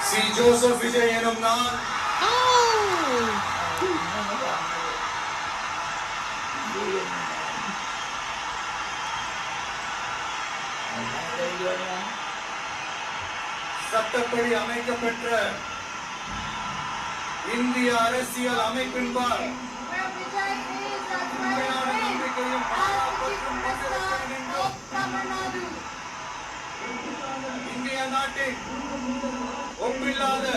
C Joseph Vijay எனும் நான் சட்டப்படி அமைக்கப்பெற்ற இந்திய அரசியல் அமைப்பின்பால் உண்மையான நம்பிக்கையும் பாராட்டுக்கும் கொண்டிருக்கிறேன் என்றும் இந்திய நாட்டின் ஒப்பில்லாத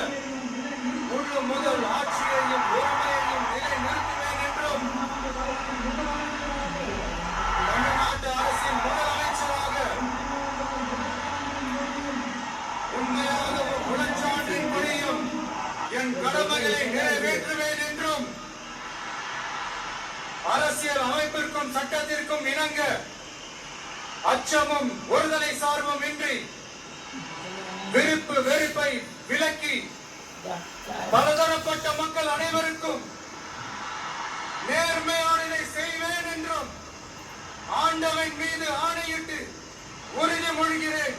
முழு முதல் ஆட்சியையும் உரிமையையும் நிலைநிறுத்துவேன் என்றும் தமிழ்நாட்டு அரசின் முதலமைச்சராக உண்மையாக குலச்சான்றின்படியும் என் கடமைகளை நிறைவேற்றுவேன் என்றும் அரசியல் அமைப்பிற்கும் சட்டத்திற்கும் இணங்க அச்சமும் ஒருதலை சார்பும் இன்றி விருப்பு வெறுப்பை விலக்கி பலதரப்பட்ட மக்கள் அனைவருக்கும் நேர்மையானதை செய்வேன் என்றும் ஆண்டவன் மீது ஆணையிட்டு உறுதிமொழிகிறேன்.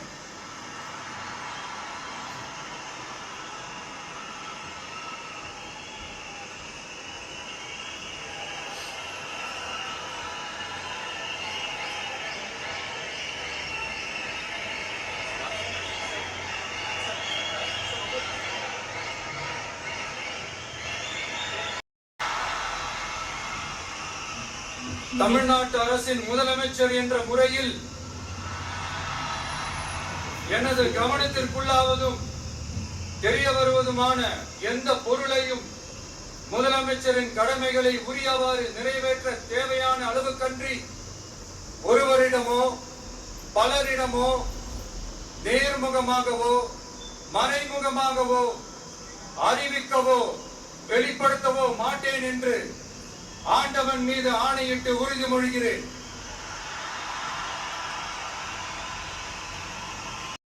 தமிழ்நாட்டு அரசின் முதலமைச்சர் என்ற முறையில் எனது கவனத்திற்குள்ளாவதும் தெரிய வருவதுமான எந்த பொருளையும் முதலமைச்சரின் கடமைகளை உரியவாறு நிறைவேற்ற தேவையான அளவுக்கன்றி ஒருவரிடமோ பலரிடமோ நேர்முகமாகவோ மறைமுகமாகவோ அறிவிக்கவோ வெளிப்படுத்தவோ மாட்டேன் என்று ஆண்டவன் மீது ஆணையிட்டு உறுதிமொழிகிறேன்.